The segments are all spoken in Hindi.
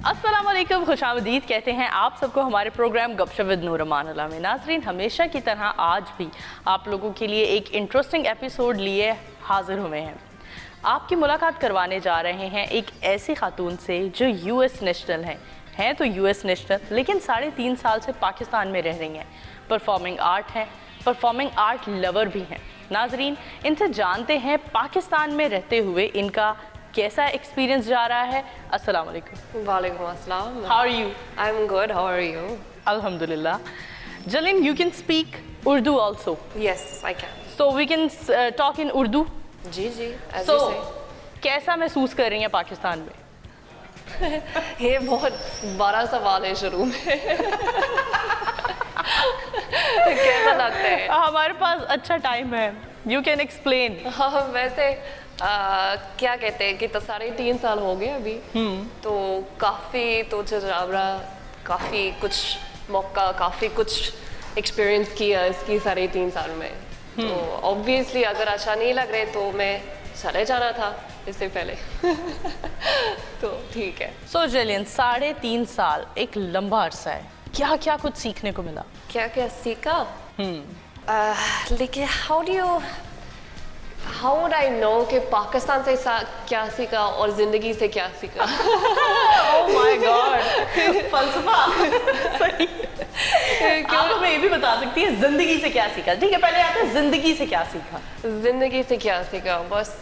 अस्सलाम वालेकुम, खुशामदीद कहते हैं आप सबको हमारे प्रोग्राम गपशप विद नूर अमान में। नाज़रीन, हमेशा की तरह आज भी आप लोगों के लिए एक इंटरेस्टिंग एपिसोड लिए हाजिर हुए हैं। आपकी मुलाकात करवाने जा रहे हैं एक ऐसी खातून से जो यूएस नेशनल हैं तो यूएस नेशनल, लेकिन 3.5 साल से पाकिस्तान में रह रही हैं। परफॉर्मिंग आर्ट हैं, परफॉर्मिंग आर्ट लवर भी हैं। नाज़रीन, इनसे जानते हैं पाकिस्तान में रहते हुए इनका कैसा एक्सपीरियंस जा रहा है। अस्सलाम वालेकुम। वालेकुम अस्सलाम। How are you? I'm good. How are you? Alhamdulillah. Jalin, you can speak Urdu also. Yes, I can. So we can talk in Urdu. Ji ji, as So, you say. कैसा महसूस कर रही हैं पाकिस्तान में? ये बहुत बड़ा सवाल है शुरू में। कैसा लगता है? हमारे पास अच्छा टाइम है। You can explain. हाँ, वैसे क्या कहते हैं कि 3.5 साल हो गए अभी, तो काफ़ी तो तजुर्बा, काफ़ी कुछ मौका, काफ़ी कुछ एक्सपीरियंस किया इसकी 3.5 साल में। तो ऑब्वियसली अगर अच्छा नहीं लग रहे तो मैं चले जाना था इससे पहले। तो ठीक है। So Jalin, 3.5 साल एक लंबा अरसा है। क्या क्या कुछ सीखने को मिला? क्या क्या सीखा? लेकिन how would I know कि पाकिस्तान से क्या सीखा और ज़िंदगी से क्या सीखा? Oh my God, फलसफा। सही। आप हमें ये भी बता सकती हैं जिंदगी से क्या सीखा? ठीक है, पहले आते हैं जिंदगी से क्या सीखा। ज़िंदगी से क्या सीखा? बस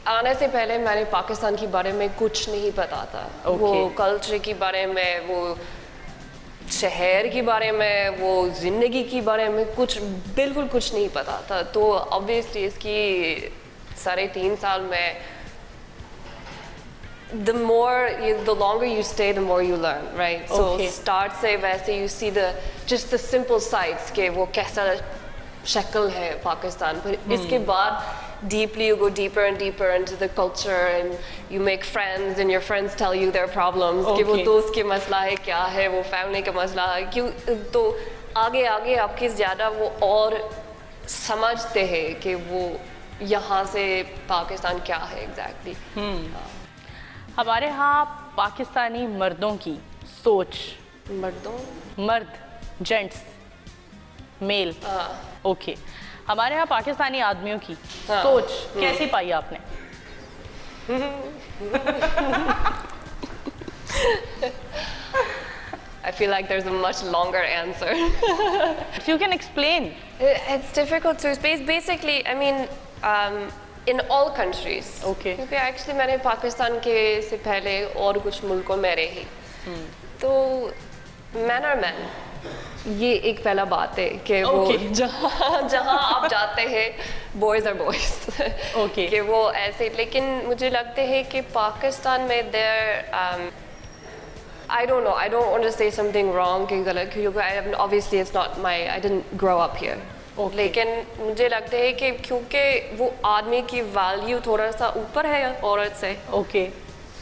आने से पहले मैंने पाकिस्तान के बारे में कुछ नहीं पता था। वो कल्चर के बारे में, वो शहर के बारे में, वो ज़िंदगी के बारे में बिल्कुल कुछ नहीं पता था। तो ऑब्वियसली इसकी 3.5 साल में the longer you stay, the more you learn, right? So start से वैसे you see just the simple sides के वो कैसा शक्ल है पाकिस्तान, पर इसके बाद deeply you go deeper and deeper into the culture and you make friends and your friends tell you their problems कि वो दोस्त के मसला है क्या है, वो फैमिली का मसला है क्यों, तो आगे आगे आपकी ज़्यादा वो और समझते हैं कि वो यहाँ से पाकिस्तान क्या है एग्जैक्टली। हमारे यहाँ पाकिस्तानी मर्दों की सोच, मर्द जेंट्स मेल, ओके, हमारे यहाँ पाकिस्तानी आदमियों की सोच कैसी पाई आपने? I feel like there's a much longer answer. So you can explain. It's difficult to basically, I mean, in all countries. Okay. क्योंकि actually मैंने पाकिस्तान के से पहले और कुछ मुल्कों में रही, तो man are man, ये एक पहला बात है कि वो जहाँ आप जाते हैं boys are boys, कि वो ऐसे। लेकिन मुझे लगता है कि पाकिस्तान में I don't know, I don't want to say something wrong कि गलत, क्योंकि obviously it's not I didn't grow up here. लेकिन मुझे लगता है कि क्योंकि वो आदमी की वैल्यू थोड़ा सा ऊपर है औरत से,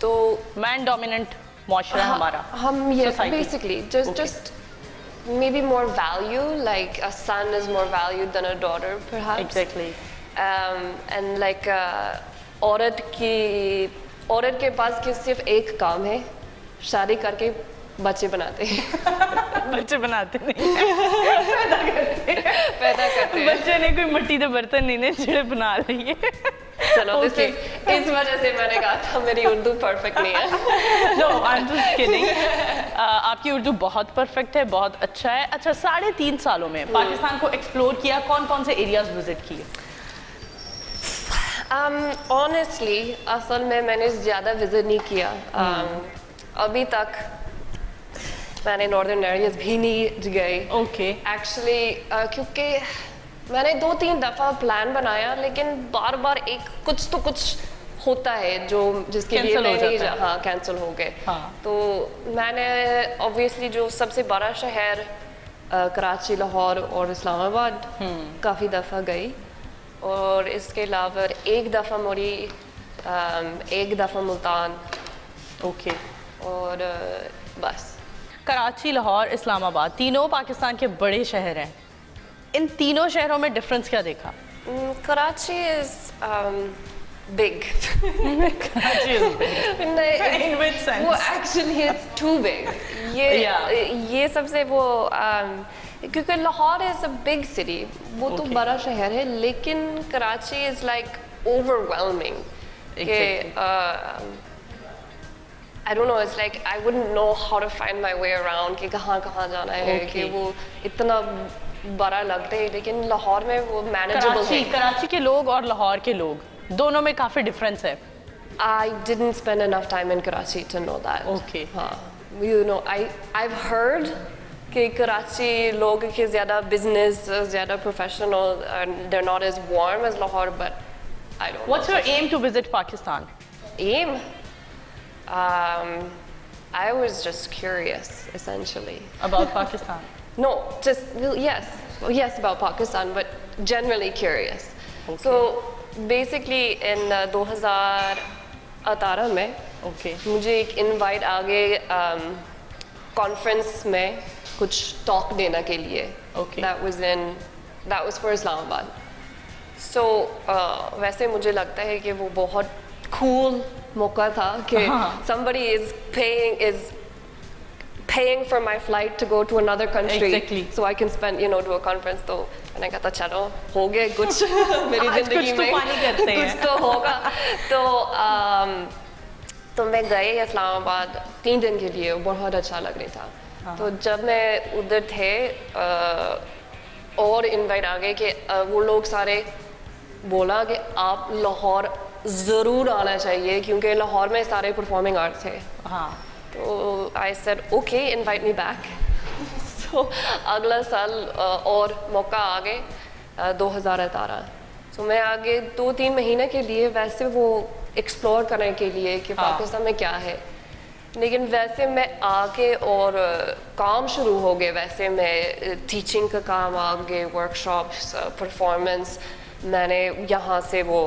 तो मैन डोमिनेंट माशरा हमारा, हम ये basically just maybe more value, like a son is more valued than a daughter perhaps. Exactly. And like औरत के पास सिर्फ एक काम है, शादी करके बच्चे बनाते हैं। बच्चे बनाते नहीं, पैदा करते हैं। बच्चे ने कोई मिट्टी के बर्तन नहीं ने जिड़े बना रही है। चलो इस वजह से मैंने कहा था मेरी उर्दू परफेक्ट नहीं है। No, I'm just kidding. आपकी उर्दू बहुत परफेक्ट है, बहुत अच्छा है। अच्छा, 3.5 सालों में पाकिस्तान को एक्सप्लोर किया, कौन कौन से एरियाज विजिट किए? Honestly, असल में मैंने ज़्यादा विजिट नहीं किया। अभी तक मैंने नॉर्दर्न एरियाज भी नहीं गई। एक्चुअली क्योंकि मैंने 2-3 दफ़ा प्लान बनाया, लेकिन बार बार कुछ होता है जिसके लिए मैं नहीं कैंसिल हो गए। तो मैंने ऑब्वियसली जो सबसे बड़ा शहर कराची, लाहौर और इस्लामाबाद काफ़ी दफ़ा गई, और इसके अलावा एक दफ़ा मुल्तान, और बस। कराची, लाहौर, इस्लामाबाद तीनों पाकिस्तान के बड़े शहर हैं। इन तीनों शहरों में डिफरेंस क्या देखा? Karachi big. Karachi is big. In which sense? वो actually it's too big. ये सबसे वो क्योंकि Lahore is a big city. वो तो बड़ा शहर है, लेकिन Karachi is like overwhelming. Exactly. I don't know, it's like I wouldn't know how to find my way around कि कहाँ जाना है, कि वो इतना बड़ा लगता है, लेकिन लाहौर में वो manageable है. कराची के लोग और लाहौर के लोग दोनों में काफी डिफरेंस है. I didn't spend enough time in Karachi to know that. Okay. हाँ, you know, I've heard कि कराची लोग के ज़्यादा business, ज़्यादा professional, and they're not as warm as Lahore, but I don't know. What's your aim to visit Pakistan? Aim? I was just curious, essentially. About Pakistan? No, just yes about Pakistan, but generally curious. Okay. So basically in 2018 में मुझे एक invite आ गए conference में कुछ talk देने के लिए. Okay. That was for Islamabad. So वैसे मुझे लगता है कि वो बहुत cool मौका था कि somebody is paying for my flight to go to another country. Exactly. So I can spend, do a conference. तो मैंने कहा था चलो हो गया कुछ मेरी जिंदगी में कुछ तो होगा. तो मैं गई इस्लामाबाद 3 दिन के लिए, बहुत अच्छा लग रहा था. तो जब मैं उधर थे और इनवाइट आ गए कि वो लोग सारे बोला कि आप लाहौर ज़रूर आना चाहिए क्योंकि लाहौर में सारे परफॉर्मिंग आर्ट्स है. तो I said okay, invite me back. So अगला साल और मौका आ गए 2018. सो मैं आगे 2-3 महीने के लिए वैसे वो एक्सप्लोर करने के लिए कि पाकिस्तान में क्या है. लेकिन वैसे मैं आके और काम शुरू हो गए. वैसे मैं टीचिंग का काम आ गए, वर्कशॉप्स, परफॉर्मेंस. मैंने यहाँ से वो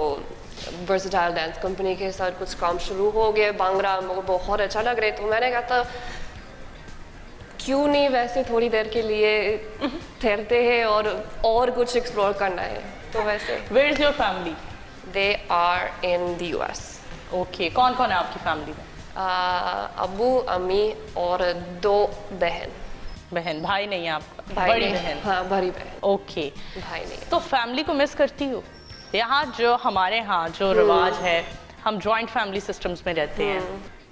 वर्सेटाइल डांस कंपनी के साथ कुछ काम शुरू हो गया. बांगड़ा मुझे बहुत अच्छा लग रहा है. तो मैंने कहा था क्यों नहीं वैसे थोड़ी देर के लिए ठहरते हैं और कुछ एक्सप्लोर करना है. तो वैसे Where is your family? They are in the US. Okay. कौन कौन है आपकी फैमिली में? अबू, अम्मी और 2 बहन. भाई नहीं है आपका? बड़ी बहन. हाँ, बड़ी बहन. ओके. भाई नहीं. तो फैमिली को मिस करती हो? यहाँ जो हमारे यहाँ जो रिवाज है, हम जॉइंट फैमिली सिस्टम्स में रहते हैं.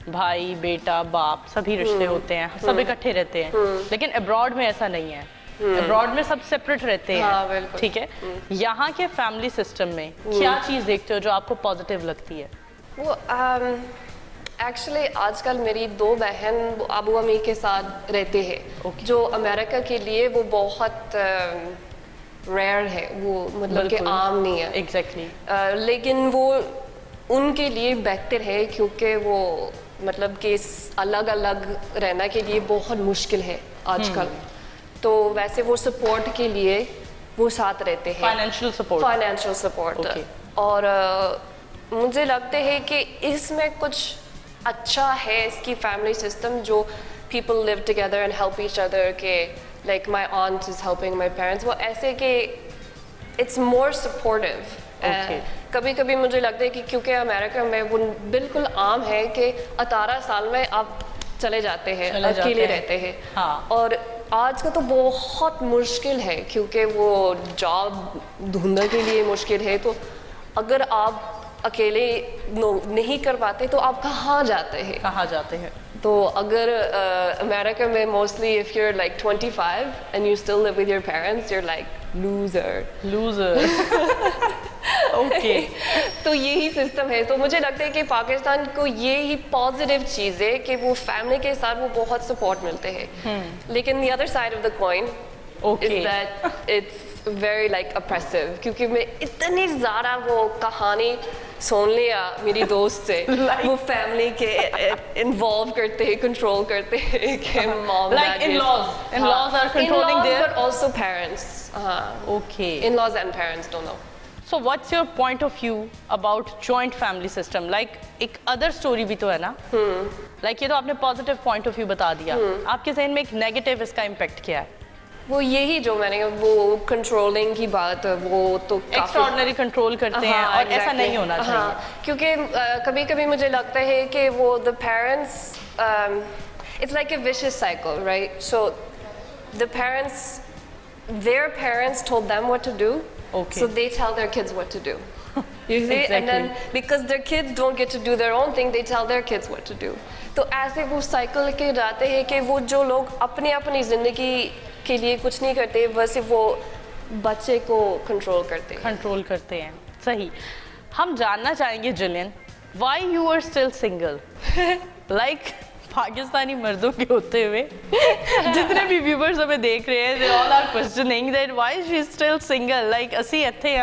भाई, बेटा, बाप सभी रिश्ते होते हैं, सब इकट्ठे रहते हैं. लेकिन अब्रॉड में ऐसा नहीं है. अब्रॉड में सब सेपरेट रहते हैं. ठीक है. यहाँ के फैमिली सिस्टम में क्या चीज़ देखते हो जो आपको पॉजिटिव लगती है? वो एक्चुअली आजकल मेरी 2 बहन अबू अम्मी के साथ रहते हैं. जो अमेरिका के लिए वो बहुत रेयर है, वो मतलब कि आम नहीं है. एग्जैक्टली. लेकिन वो उनके लिए बेहतर है क्योंकि वो मतलब कि अलग अलग रहना के लिए बहुत मुश्किल है आजकल. तो वैसे वो सपोर्ट के लिए वो साथ रहते हैं. Financial support. और मुझे लगता है कि इसमें कुछ अच्छा है इसकी फैमिली सिस्टम जो people live together and help each other के like my aunt is helping my parents. वो ऐसे कि it's more supportive. कभी कभी मुझे लगता है कि क्योंकि अमेरिका में वो बिल्कुल आम है कि 18 साल में आप चले जाते हैं, अकेले रहते हैं. और आज का तो बहुत मुश्किल है क्योंकि वो जॉब ढूंढने के लिए मुश्किल है. तो अगर आप अकेले नहीं कर पाते तो आप कहाँ जाते हैं? तो अगर अमेरिका में mostly if you're like 25 and you still live with your parents, you're like loser. Okay. तो यही सिस्टम है. तो मुझे लगता है कि पाकिस्तान को यही पॉजिटिव चीज़ है कि वो फैमिली के साथ वो बहुत सपोर्ट मिलते हैं. लेकिन the other side of the coin is that it's very like oppressive क्योंकि मैं इतनी ज़्यादा वो कहानी सुन लिया मेरी दोस्त से. वो फैमिली के इन्वॉल्व करते हैं, कंट्रोल करते हैं कि mom like in-laws are controlling their but also parents. Okay. In-laws and parents don't know. So what's your point of view about joint family system? Like एक other story भी तो है ना? Like ये तो आपने positive point of view बता दिया. आपके ज़हन में एक negative इसका impact क्या है? वो यही जो मैंने वो कंट्रोलिंग की बात वो तो एक्स्ट्राऑर्डिनरी कंट्रोल करते हैं और ऐसा नहीं होना चाहिए। हाँ, क्योंकि कभी कभी मुझे लगता है कि वो the parents it's like a vicious cycle, right? So the parents their parents told them what to do, okay, so they tell their kids what to do. You see, exactly. and then because their kids don't get to do their own thing, they tell their kids what to do. तो ऐसे वो साइकिल के जाते हैं कि वो जो लोग अपनी अपनी जिंदगी के लिए कुछ नहीं करते, वैसे वो बच्चे को कंट्रोल करते हैं। सही। हम जानना चाहेंगे Jillian, why you are still single? Like Pakistani मर्दों के होते हुए जितने भी व्यूअर्स हमें देख रहे हैं, they all are questioning that why she is still single, like ਅਸੀਂ ਇੱਥੇ ਆ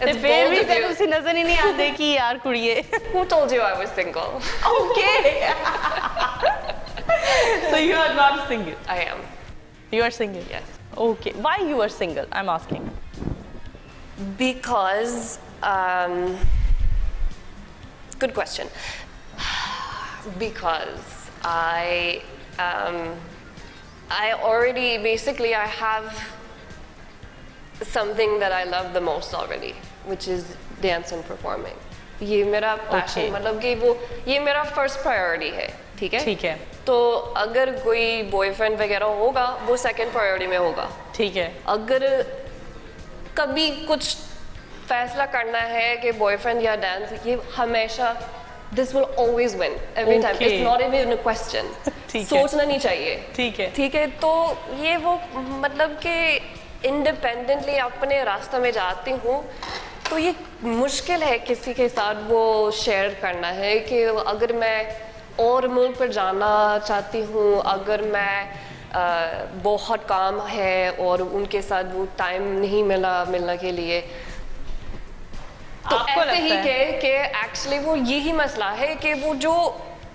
ਤੇ ਫਿਰ ਵੀ ਤੈਨੂੰ ਅਸੀਂ ਨਜ਼ਰ ਹੀ ਨਹੀਂ ਆਉਂਦੇ ਕਿ ਯਾਰ ਕੁੜੀਏ। Who told you I was single? Okay. So you are not single? I am. You are single? Yes. Okay. Why you are single? I'm asking. Because good question. Because I already basically I have something that I love the most already, which is dance and performing. ये मेरा passion, मतलब कि वो ये मेरा first priority है, ठीक है? ठीक है। तो अगर कोई boyfriend वगैरह होगा, वो second priority में होगा। ठीक है। अगर कभी कुछ फैसला करना है कि boyfriend या dance, ये हमेशा This will always win every time. It's not even a question. सोचना नहीं चाहिए। ठीक है। ठीक है, तो ये वो मतलब कि independently अपने रास्ते में जाती हूँ, तो ये मुश्किल है किसी के साथ वो शेयर करना है कि अगर मैं और मुल्क पर जाना चाहती हूँ, अगर मैं बहुत काम है और उनके साथ वो टाइम नहीं मिलने के लिए, तो ऐसे ही कि एक्चुअली वो यही मसला है कि वो जो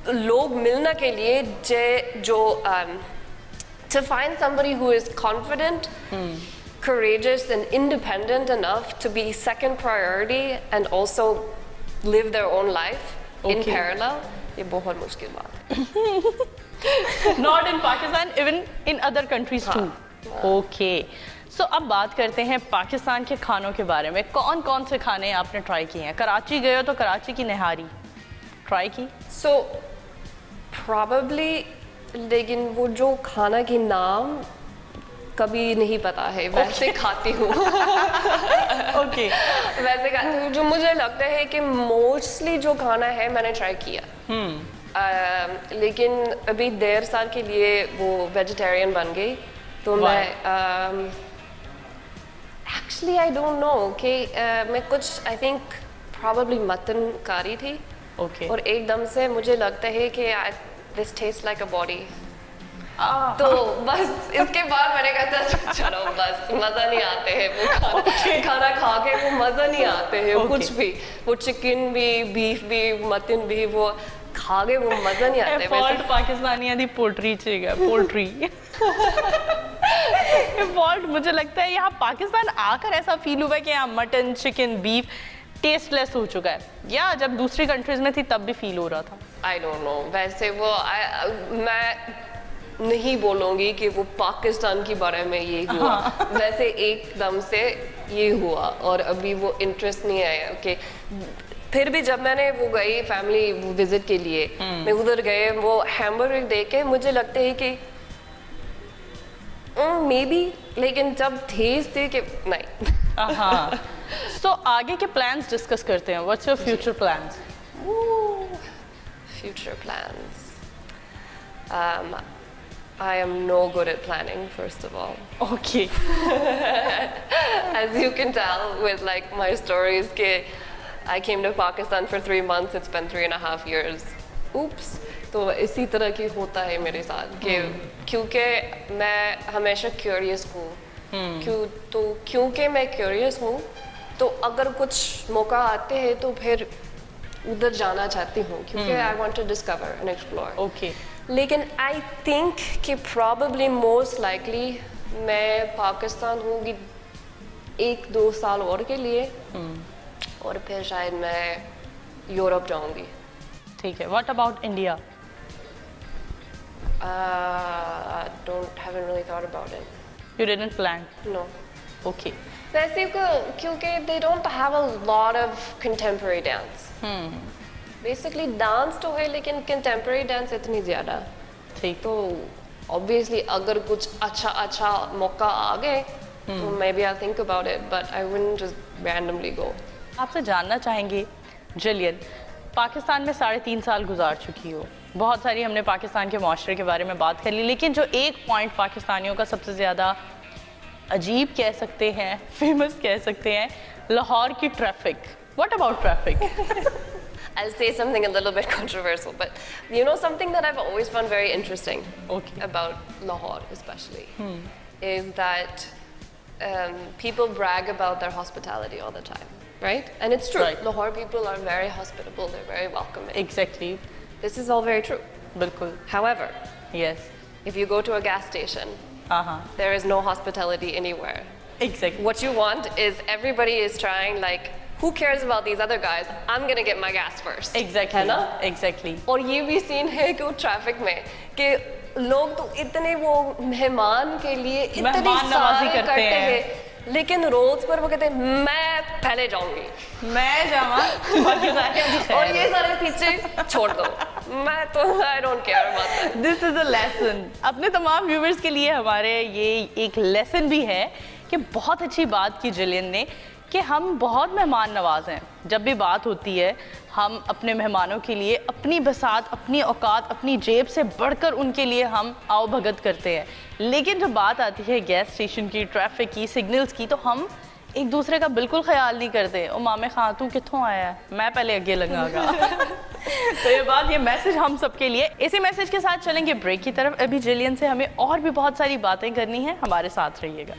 लोग मिलने के लिए जो to find somebody who is confident, courageous and independent enough to be second priority and also live their own life in parallel, ये बहुत मुश्किल बात है। Not in Pakistan, even in other countries too. Okay. So, अब बात करते हैं पाकिस्तान के खानों के बारे में। कौन कौन से खाने आपने ट्राई किए हैं? कराची गए हो तो कराची की निहारी ट्राई की? So, probably, लेकिन वो जो खाना की नाम कभी नहीं पता है, वैसे खाती हूँ। Okay. वैसे खाती हूँ, जो मुझे लगता है कि मोस्टली जो खाना है मैंने ट्राई किया। लेकिन अभी 1.5 साल के लिए वो वेजिटेरियन बन गई, तो मैं Actually, I don't know कि मैं कुछ I think probably मटन कारी थी, और एकदम से मुझे लगता है कि this tastes like a body. तो बस इसके बाद मैंने कहा था चलो बस मज़ा नहीं आते हैं वो खाना खा के, वो मज़ा नहीं आते हैं कुछ भी, वो चिकन भी, बीफ भी, मटन भी, वो खा के वो मज़ा नहीं आते। फॉल्ट पाकिस्तानियां दी पोल्ट्री चाहिए, पोल्ट्री फॉल्ट मुझे लगता है यहाँ पाकिस्तान आकर ऐसा फील हुआ है कि यहाँ मटन, चिकन, बीफ टेस्टलेस हो चुका है, या जब दूसरी कंट्रीज में थी तब भी फील हो रहा था? आई डोंट नो, वैसे वो मैं नहीं बोलूँगी कि वो पाकिस्तान के बारे में ये हुआ, वैसे एकदम से ये हुआ और अभी वो इंटरेस्ट नहीं आया। ओके, फिर भी जब मैंने वो गई फैमिली विजिट के लिए, मैं उधर गए, वो हैमबर्गर देख के मुझे लगता है कि मे बी, लेकिन जब टेस्ट थे कि नहीं। हाँ, तो आगे के प्लान्स डिस्कस करते हैं। What's your future plans? Future plans. I am no good at planning, first of all. Okay. As you can tell with like my stories, कि I came to Pakistan for 3 months. It's been 3.5 years. Oops. तो इसी तरह की होता है मेरे साथ कि क्योंकि मैं हमेशा curious हूँ, क्योंकि मैं curious हूँ, तो अगर कुछ मौका आते हैं तो फिर उधर जाना चाहती हूँ, क्योंकि I want to discover and explore. Okay. लेकिन I think कि probably most likely मैं पाकिस्तान होंगी 1-2 साल और के लिए, और फिर शायद मैं यूरोप जाऊँगी। ठीक है। What about India? Haven't really thought about it. You didn't plan. No. Okay. वैसे क्योंकि they don't have a lot of contemporary dance. Basically dance तो है लेकिन contemporary dance इतनी ज़्यादा. ठीक. तो obviously अगर कुछ अच्छा मौका आ गए तो maybe I'll think about it, but I wouldn't just randomly go. आपसे जानना चाहेंगे जिलियन, पाकिस्तान में 3.5 साल गुजार चुकी हो, बहुत सारी हमने पाकिस्तान के माशरे के बारे में बात कर ली, लेकिन जो एक पॉइंट पाकिस्तानियों का सबसे ज़्यादा अजीब कह सकते हैं, फेमस कह सकते हैं, लाहौर की traffic. What about traffic? I'll say something a little bit controversial, but you know something that I've always found very interesting about Lahore especially is that people brag about their hospitality all the time, right? And it's true. Right. Lahore people are very hospitable, they're very welcoming. Exactly. This is all very true. बिल्कुल. However, Yes. if you go to a gas station, there is no hospitality anywhere. Exactly. What you want is everybody is trying like, who cares about these other guys? I'm gonna get my gas first. Exactly. है ना? Exactly. और ये भी सीन है कि ट्रैफिक में कि लोग तो इतने वो मेहमान के लिए इतनी मेहमान नवाजी सारे करते हैं। लेकिन रोड्स पर वो कहते हैं मैं पहले जाऊंगी, मैं जावा बाकी सारे अभी और ये सारे पीछे छोड़ दो, मैं तो I don't care about that. This is a lesson. अपने तमाम व्यूवर्स के लिए हमारे ये एक लेसन भी है कि बहुत अच्छी बात की जिलियन ने कि हम बहुत मेहमान नवाज हैं. जब भी बात होती है हम अपने मेहमानों के लिए अपनी बसात, अपनी औकात, अपनी जेब से बढ़कर उनके लिए हम आओ भगत करते हैं. लेकिन जब बात आती है गैस स्टेशन की, ट्रैफिक की, सिग्नल्स की, तो हम एक दूसरे का बिल्कुल ख्याल नहीं करते. ओ मामे खां तू कित्थों आया है, मैं पहले अगे लगागा. तो ये मैसेज हम सबके लिए. इसी मैसेज के साथ चलेंगे ब्रेक की तरफ. अभी जिलियन से हमें और भी बहुत सारी बातें करनी है, हमारे साथ रहिएगा.